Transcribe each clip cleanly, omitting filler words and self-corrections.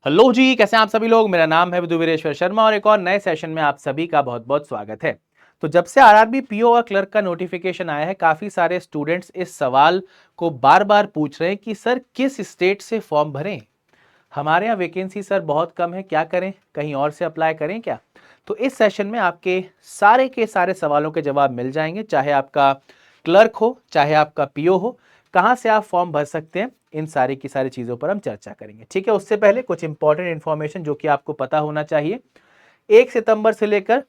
Hello जी, कैसे हैं आप सभी लोग। मेरा नाम है विदुवीरेश्वर शर्मा और एक और नए सेशन में आप सभी का बहुत बहुत स्वागत है। तो जब से आरआरबी पीओ और क्लर्क का नोटिफिकेशन आया है, काफी सारे स्टूडेंट्स इस सवाल को बार बार पूछ रहे हैं कि सर किस स्टेट से फॉर्म भरें। हमारे यहाँ वैकेंसी सर बहुत कम है, क्या करें, कहीं और से अप्लाई करें क्या। तो इस सेशन में आपके सारे के सारे सवालों के जवाब मिल जाएंगे, चाहे आपका क्लर्क हो चाहे आपका पीओ हो, कहाँ से आप फॉर्म भर सकते हैं, इन सारी की सारी चीज़ों पर हम चर्चा करेंगे। ठीक है, उससे पहले कुछ इंपॉर्टेंट इन्फॉर्मेशन जो कि आपको पता होना चाहिए। 1 सितंबर से लेकर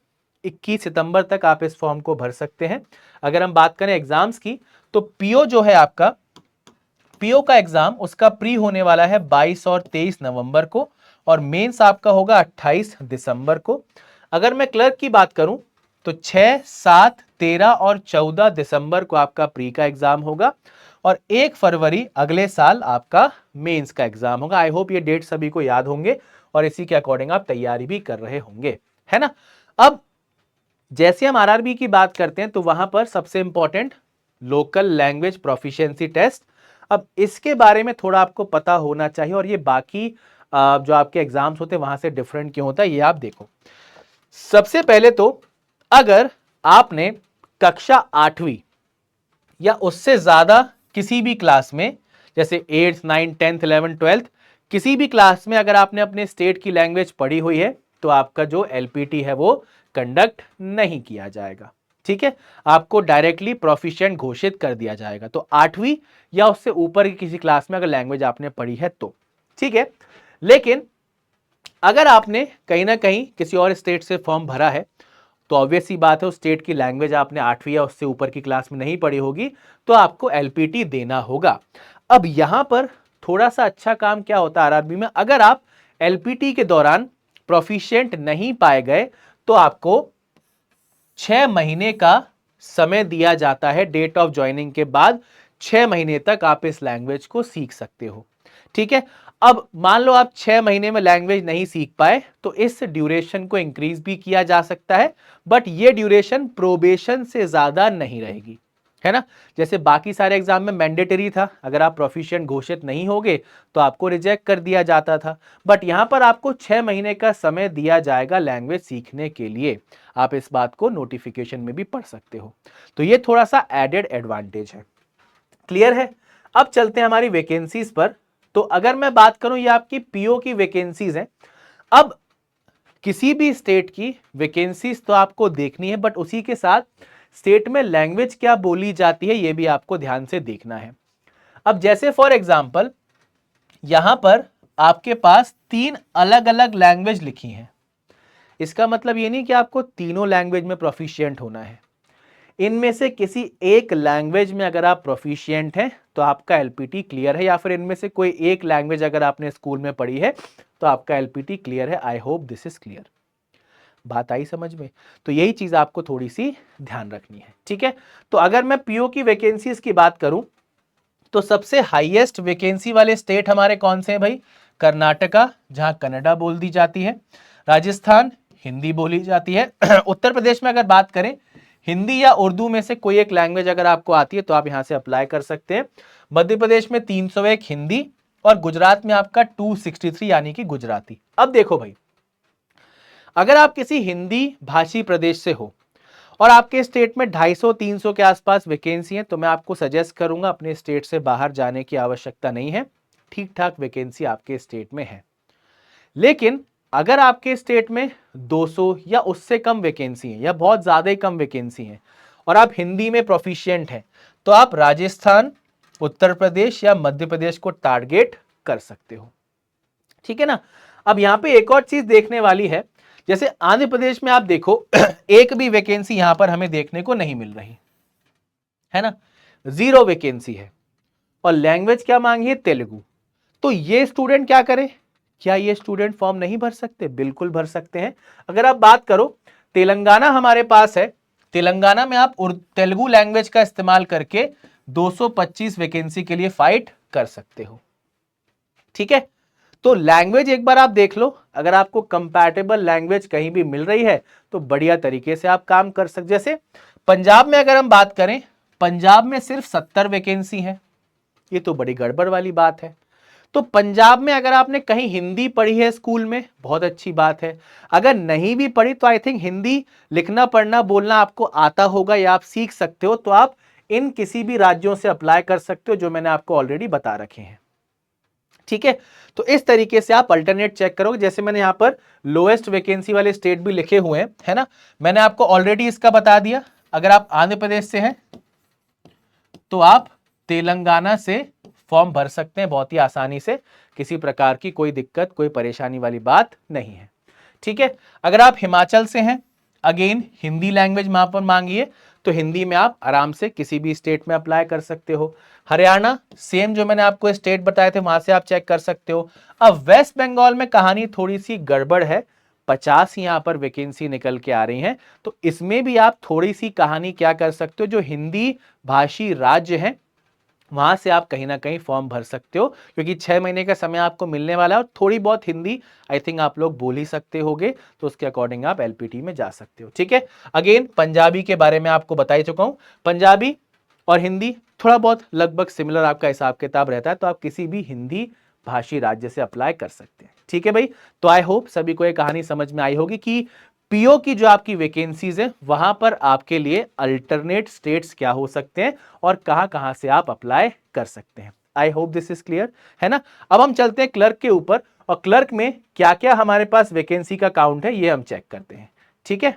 21 सितंबर तक आप इस फॉर्म को भर सकते हैं। अगर हम बात करें एग्जाम्स की, तो पीओ जो है आपका, पीओ का एग्जाम उसका प्री होने वाला है 22 और 23 नवंबर को, और मेंस आपका होगा 28 दिसंबर को। अगर मैं क्लर्क की बात करूं तो 6, 7, 13 और 14 दिसंबर को आपका प्री का एग्जाम होगा, और 1 फरवरी अगले साल आपका मेंस का एग्जाम होगा। आई होप ये डेट सभी को याद होंगे और इसी के अकॉर्डिंग आप तैयारी भी कर रहे होंगे, है ना। अब जैसे हम आरआरबी की बात करते हैं तो वहां पर सबसे important local language proficiency test. अब इसके बारे में थोड़ा आपको पता होना चाहिए, और ये बाकी जो आपके एग्जाम्स होते हैं वहां से डिफरेंट क्यों होता है ये आप देखो। सबसे पहले तो अगर आपने कक्षा 8वीं या उससे ज्यादा किसी भी क्लास में, जैसे 8th 9th 10th 11th 12th, किसी भी क्लास में अगर आपने अपने स्टेट की लैंग्वेज पढ़ी हुई है तो आपका जो एलपीटी है वो कंडक्ट नहीं किया जाएगा। ठीक है, आपको डायरेक्टली प्रोफिशिएंट घोषित कर दिया जाएगा। तो 8वीं या उससे ऊपर की किसी क्लास में अगर लैंग्वेज आपने पढ़ी है तो ठीक है। लेकिन अगर आपने कहीं ना कहीं किसी और स्टेट से फॉर्म भरा है तो ऑब्वियस सी बात है उस स्टेट की लैंग्वेज आपने 8वीं या उससे ऊपर की क्लास में नहीं पढ़ी होगी, तो आपको एलपीटी देना होगा। अब यहां पर थोड़ा सा अच्छा काम क्या होता है आरआरबी में, अगर आप एलपीटी के दौरान प्रोफिशिएंट नहीं पाए गए तो आपको 6 महीने का समय दिया जाता है। डेट ऑफ ज्वाइनिंग के बाद 6 महीने तक आप इस लैंग्वेज को सीख सकते हो। ठीक है, अब मान लो आप 6 महीने में लैंग्वेज नहीं सीख पाए तो इस ड्यूरेशन को इंक्रीज भी किया जा सकता है, बट ये ड्यूरेशन प्रोबेशन से ज्यादा नहीं रहेगी, है ना। जैसे बाकी सारे एग्जाम में मैंडेटरी था, अगर आप प्रोफिशिएंट घोषित नहीं होगे तो आपको रिजेक्ट कर दिया जाता था, बट यहां पर आपको 6 महीने का समय दिया जाएगा लैंग्वेज सीखने के लिए। आप इस बात को नोटिफिकेशन में भी पढ़ सकते हो, तो ये थोड़ा सा एडेड एडवांटेज है। क्लियर है। अब चलते हैं हमारी वैकेंसीज पर। तो अगर मैं बात करूं ये आपकी पीओ की वैकेंसीज हैं। अब किसी भी स्टेट की वैकेंसीज तो आपको देखनी है, बट उसी के साथ स्टेट में लैंग्वेज क्या बोली जाती है ये भी आपको ध्यान से देखना है। अब जैसे फॉर एग्जांपल यहां पर आपके पास 3 अलग अलग लैंग्वेज लिखी हैं। इसका मतलब ये नहीं कि आपको तीनों लैंग्वेज में प्रोफिशिएंट होना है। इनमें से किसी एक लैंग्वेज में अगर आप प्रोफिशिएंट हैं तो आपका एलपीटी क्लियर है, या फिर इनमें से कोई एक लैंग्वेज अगर आपने स्कूल में पढ़ी है तो आपका एलपीटी क्लियर है। I hope this is clear. बात आई समझ में। तो यही चीज आपको थोड़ी सी ध्यान रखनी है। ठीक है, तो अगर मैं पीओ की वैकेंसीज की बात करूं तो सबसे हाईएस्ट वैकेंसी वाले स्टेट हमारे कौन से हैं भाई। कर्नाटका, जहां कन्नड़ा बोल दी जाती है। राजस्थान, हिंदी बोली जाती है। उत्तर प्रदेश में अगर बात करें, हिंदी या उर्दू में से कोई एक लैंग्वेज अगर आपको आती है तो आप यहां से अप्लाई कर सकते हैं। मध्य प्रदेश में 301 हिंदी, और गुजरात में आपका 263 यानी कि गुजराती। अब देखो भाई, अगर आप किसी हिंदी भाषी प्रदेश से हो और आपके स्टेट में 250-300 के आसपास वैकेंसी है, तो मैं आपको सजेस्ट करूंगा अपने स्टेट से बाहर जाने की आवश्यकता नहीं है। ठीक ठाक वैकेंसी आपके स्टेट में है। लेकिन अगर आपके स्टेट में 200 या उससे कम वैकेंसी है, या बहुत ज्यादा ही कम वैकेंसी है, और आप हिंदी में प्रोफिशिएंट हैं, तो आप राजस्थान, उत्तर प्रदेश या मध्य प्रदेश को टारगेट कर सकते हो। ठीक है ना। अब यहां पे एक और चीज देखने वाली है, जैसे आंध्र प्रदेश में आप देखो एक भी वैकेंसी यहां पर हमें देखने को नहीं मिल रही है ना, 0 वैकेंसी है, और लैंग्वेज क्या मांगी है, तेलुगु। तो ये स्टूडेंट क्या करे, क्या ये स्टूडेंट फॉर्म नहीं भर सकते, बिल्कुल भर सकते हैं। अगर आप बात करो तेलंगाना हमारे पास है, तेलंगाना में आप तेलुगु लैंग्वेज का इस्तेमाल करके 225 वैकेंसी के लिए फाइट कर सकते हो। ठीक है, तो लैंग्वेज एक बार आप देख लो, अगर आपको कंपैटिबल लैंग्वेज कहीं भी मिल रही है तो बढ़िया तरीके से आप काम कर सकते। जैसे पंजाब में अगर हम बात करें, पंजाब में सिर्फ 70 वैकेंसी है, ये तो बड़ी गड़बड़ वाली बात है। तो पंजाब में अगर आपने कहीं हिंदी पढ़ी है स्कूल में, बहुत अच्छी बात है। अगर नहीं भी पढ़ी तो आई थिंक हिंदी लिखना पढ़ना बोलना आपको आता होगा या आप सीख सकते हो, तो आप इन किसी भी राज्यों से अप्लाई कर सकते हो जो मैंने आपको ऑलरेडी बता रखे हैं। ठीक है, तो इस तरीके से आप अल्टरनेट चेक करोगे। जैसे मैंने यहां पर लोएस्ट वैकेंसी वाले स्टेट भी लिखे हुए हैं, है ना, मैंने आपको ऑलरेडी इसका बता दिया। अगर आप आंध्र प्रदेश से हैं तो आप तेलंगाना से फॉर्म भर सकते हैं बहुत ही आसानी से, किसी प्रकार की कोई दिक्कत कोई परेशानी वाली बात नहीं है। ठीक है, अगर आप हिमाचल से हैं, अगेन हिंदी लैंग्वेज वहां पर मांगी है, तो हिंदी में आप आराम से किसी भी स्टेट में अप्लाई कर सकते हो। हरियाणा सेम जो मैंने आपको स्टेट बताए थे वहां से आप चेक कर सकते हो। अब वेस्ट बंगाल में कहानी थोड़ी सी गड़बड़ है, 50 यहां पर वैकेंसी निकल के आ रही हैं, तो इसमें भी आप थोड़ी सी कहानी क्या कर सकते हो, जो हिंदी भाषी राज्य हैं वहां से आप कहीं ना कहीं फॉर्म भर सकते हो, क्योंकि 6 महीने का समय आपको मिलने वाला है और थोड़ी बहुत हिंदी आई थिंक आप लोग बोल ही सकते होगे, तो उसके अकॉर्डिंग आप एलपीटी में जा सकते हो। ठीक है, अगेन पंजाबी के बारे में आपको बता ही चुका हूं, पंजाबी और हिंदी थोड़ा बहुत लगभग सिमिलर आपका हिसाब किताब रहता है, तो आप किसी भी हिंदी भाषी राज्य से अप्लाई कर सकते हैं। ठीक है भाई, तो आई होप सभी को ये कहानी समझ में आई होगी कि पीओ की जो आपकी वैकेंसीज है वहां पर आपके लिए अल्टरनेट स्टेट्स क्या हो सकते हैं और कहां कहां से आप अप्लाई कर सकते हैं। I hope this is clear, है ना। अब हम चलते हैं क्लर्क के ऊपर, और क्लर्क में क्या क्या हमारे पास वैकेंसी का काउंट है ये हम चेक करते हैं। ठीक है,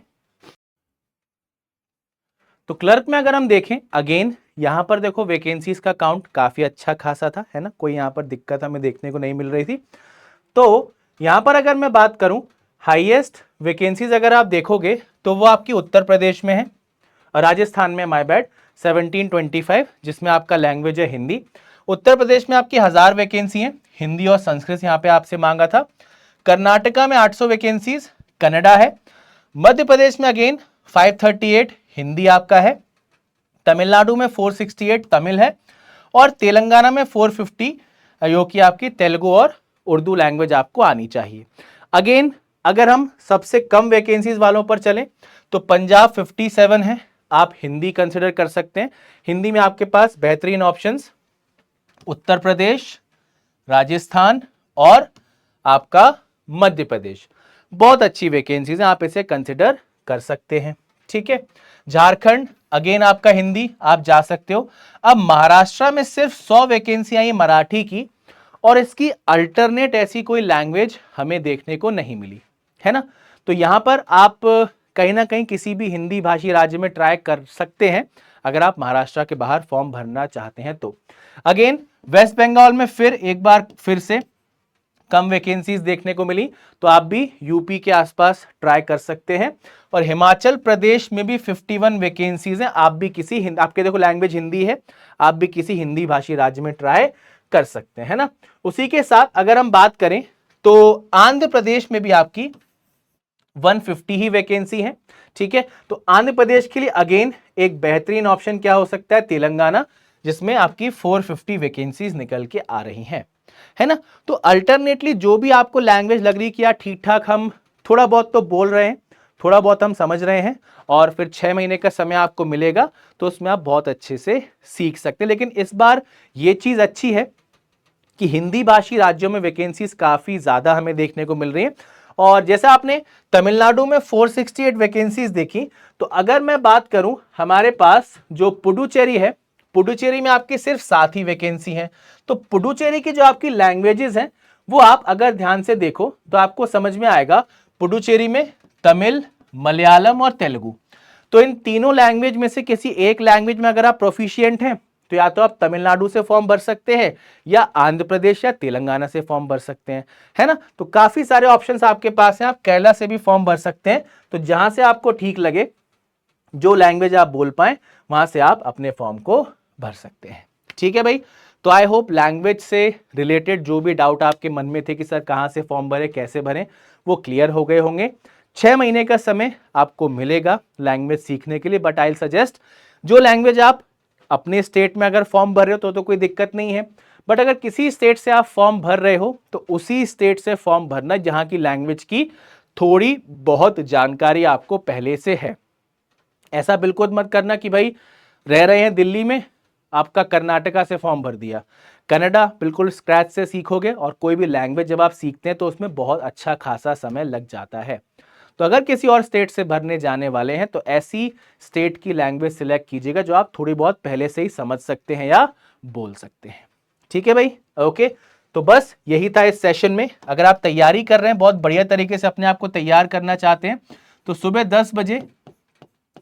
तो क्लर्क में अगर हम देखें, अगेन यहां पर देखो वैकेंसीज का काउंट काफी अच्छा खासा था, है ना, कोई यहां पर दिक्कत हमें देखने को नहीं मिल रही थी। तो यहां पर अगर मैं बात करूं, हाईएस्ट वैकेंसीज अगर आप देखोगे तो वो आपकी उत्तर प्रदेश में है, और राजस्थान में माय बैड 1725, जिसमें आपका लैंग्वेज है हिंदी। उत्तर प्रदेश में आपकी 1000 वैकेंसी है, हिंदी और संस्कृत यहां पे आपसे मांगा था। कर्नाटका में 800 वैकेंसीज, कनाडा है। मध्य प्रदेश में अगेन 538 हिंदी आपका है। तमिलनाडु में 468 तमिल है, और तेलंगाना में 450 जो कि आपकी तेलुगु और उर्दू लैंग्वेज आपको आनी चाहिए। अगेन अगर हम सबसे कम वैकेंसीज वालों पर चलें तो पंजाब 57 है, आप हिंदी कंसिडर कर सकते हैं। हिंदी में आपके पास बेहतरीन ऑप्शंस उत्तर प्रदेश, राजस्थान और आपका मध्य प्रदेश, बहुत अच्छी वैकेंसीज हैं, आप इसे कंसिडर कर सकते हैं। ठीक है, झारखंड अगेन आपका हिंदी, आप जा सकते हो। अब महाराष्ट्र में सिर्फ 100 वैकेंसी आई मराठी की, और इसकी अल्टरनेट ऐसी कोई लैंग्वेज हमें देखने को नहीं मिली, है ना। तो यहां पर आप कहीं ना कहीं किसी भी हिंदी भाषी राज्य में ट्राई कर सकते हैं अगर आप महाराष्ट्र के बाहर फॉर्म भरना चाहते हैं तो। अगेन वेस्ट बंगाल में फिर एक बार फिर से कम वैकेंसीज देखने को मिली, तो आप भी यूपी के आसपास ट्राई कर सकते हैं। और हिमाचल प्रदेश में भी 51 वैकेंसीज हैं, आप भी किसी आपके देखो लैंग्वेज हिंदी है, आप भी किसी हिंदी भाषी राज्य में ट्राई कर सकते हैं ना। उसी के साथ अगर हम बात करें तो आंध्र प्रदेश में भी आपकी 150 ही वैकेंसी है। ठीक है, तो आंध्र प्रदेश के लिए अगेन एक बेहतरीन ऑप्शन क्या हो सकता है, तेलंगाना, जिसमें आपकी 450 वैकेंसीज निकल के आ रही हैं, है ना। तो अल्टरनेटली जो भी आपको लैंग्वेज लग रही कि यार ठीक ठाक हम थोड़ा बहुत तो बोल रहे हैं, थोड़ा बहुत हम समझ रहे हैं, और फिर 6 महीने का समय आपको मिलेगा, तो उसमें आप बहुत अच्छे से सीख सकते हैं। लेकिन इस बार ये चीज अच्छी है कि हिंदी भाषी राज्यों में वैकेंसीज काफी ज्यादा हमें देखने को मिल रही है। और जैसा आपने तमिलनाडु में 468 वैकेंसीज देखी, तो अगर मैं बात करूं हमारे पास जो पुडुचेरी है, पुडुचेरी में आपकी सिर्फ 7 ही वैकेंसी है। तो पुडुचेरी की जो आपकी लैंग्वेजेस हैं वो आप अगर ध्यान से देखो तो आपको समझ में आएगा, पुडुचेरी में तमिल, मलयालम और तेलुगु, तो इन तीनों लैंग्वेज में से किसी एक लैंग्वेज में अगर आप प्रोफिशिएंट हैं तो या तो आप तमिलनाडु से फॉर्म भर सकते हैं या आंध्र प्रदेश या तेलंगाना से फॉर्म भर सकते हैं, है ना। तो काफी सारे ऑप्शंस आपके पास हैं, आप केरला से भी फॉर्म भर सकते हैं। तो जहां से आपको ठीक लगे, जो लैंग्वेज आप बोल पाए, वहां से आप अपने फॉर्म को भर सकते हैं। ठीक है भाई, तो आई होप लैंग्वेज से रिलेटेड जो भी डाउट आपके मन में थे कि सर कहां से फॉर्म भरे कैसे भरें, वो क्लियर हो गए होंगे। 6 महीने का समय आपको मिलेगा लैंग्वेज सीखने के लिए, बट आई सजेस्ट जो लैंग्वेज आप अपने स्टेट में अगर फॉर्म भर रहे हो तो कोई दिक्कत नहीं है, बट अगर किसी स्टेट से आप फॉर्म भर रहे हो तो उसी स्टेट से फॉर्म भरना जहां की लैंग्वेज की थोड़ी बहुत जानकारी आपको पहले से है। ऐसा बिल्कुल मत करना कि भाई रह रहे हैं दिल्ली में, आपका कर्नाटका से फॉर्म भर दिया, कनाडा बिल्कुल स्क्रैच से सीखोगे, और कोई भी लैंग्वेज जब आप सीखते हैं तो उसमें बहुत अच्छा खासा समय लग जाता है। तो अगर किसी और स्टेट से भरने जाने वाले हैं तो ऐसी स्टेट की लैंग्वेज सिलेक्ट कीजिएगा जो आप थोड़ी बहुत पहले से ही समझ सकते हैं या बोल सकते हैं। ठीक है भाई, ओके। तो बस यही था इस सेशन में। अगर आप तैयारी कर रहे हैं, बहुत बढ़िया तरीके से अपने आप को तैयार करना चाहते हैं, तो सुबह 10 बजे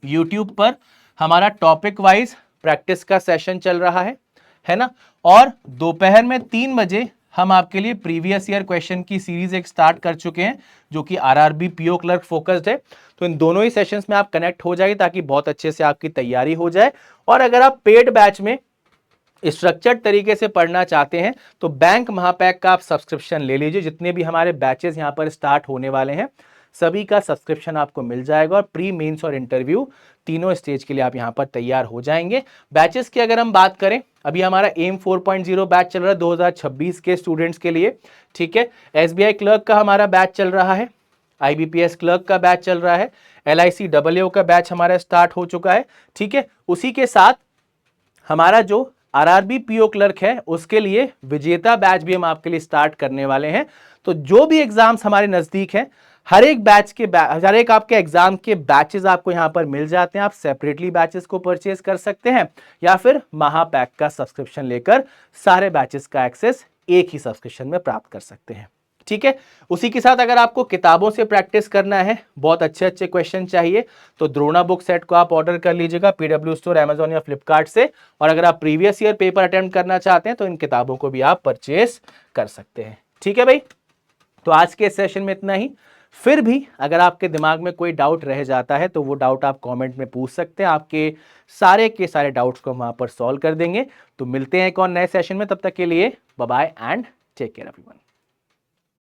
YouTube पर हमारा टॉपिक वाइज प्रैक्टिस का सेशन चल रहा है ना, और दोपहर में 3 बजे हम आपके लिए प्रीवियस ईयर क्वेश्चन की सीरीज एक स्टार्ट कर चुके हैं जो कि आरआरबी पीओ क्लर्क फोकस्ड है। तो इन दोनों ही सेशंस में आप कनेक्ट हो जाइए ताकि बहुत अच्छे से आपकी तैयारी हो जाए। और अगर आप पेड बैच में स्ट्रक्चर्ड तरीके से पढ़ना चाहते हैं तो बैंक महापैक का आप सब्सक्रिप्शन ले लीजिए। जितने भी हमारे बैचेस यहां पर स्टार्ट होने वाले हैं सभी का सब्सक्रिप्शन आपको मिल जाएगा, और प्री मेंस और इंटरव्यू तीनों स्टेज के लिए आप यहां पर तैयार हो जाएंगे। बैचेस की अगर हम बात करें, अभी हमारा एम 4.0 बैच चल रहा है 2026 के स्टूडेंट्स के लिए। ठीक है, एसबीआई क्लर्क का हमारा बैच चल रहा है, आईबीपीएस क्लर्क का बैच चल रहा है, एलआईसी डब्ल्यूओ का बैच हमारा स्टार्ट हो चुका है। ठीक है, उसी के साथ हमारा जो आरआरबी पीओ क्लर्क है उसके लिए विजेता बैच भी हम आपके लिए स्टार्ट करने वाले हैं। तो जो भी एग्जाम्स हमारे नजदीक हैं, हर एक आपके एग्जाम के बैचेस आपको यहां पर मिल जाते हैं। आप सेपरेटली बैचेस को परचेज कर सकते हैं या फिर महापैक का सब्सक्रिप्शन लेकर सारे बैचेस का एक्सेस एक ही सब्सक्रिप्शन में प्राप्त कर सकते हैं। ठीक है, उसी के साथ अगर आपको किताबों से प्रैक्टिस करना है, बहुत अच्छे अच्छे क्वेश्चन चाहिए, तो द्रोणा बुक सेट को आप ऑर्डर कर लीजिएगा पीडब्ल्यू स्टोर, अमेजॉन या फ्लिपकार्ट से। और अगर आप प्रीवियस ईयर पेपर अटेम्प्ट करना चाहते हैं तो इन किताबों को भी आप परचेज कर सकते हैं। ठीक है भाई, तो आज के सेशन में इतना ही। फिर भी अगर आपके दिमाग में कोई डाउट रह जाता है तो वो डाउट आप कमेंट में पूछ सकते हैं। आपके सारे के सारे डाउट्स को हम वहां पर सॉल्व कर देंगे। तो मिलते हैं एक और नए सेशन में, तब तक के लिए bye bye and take care everyone.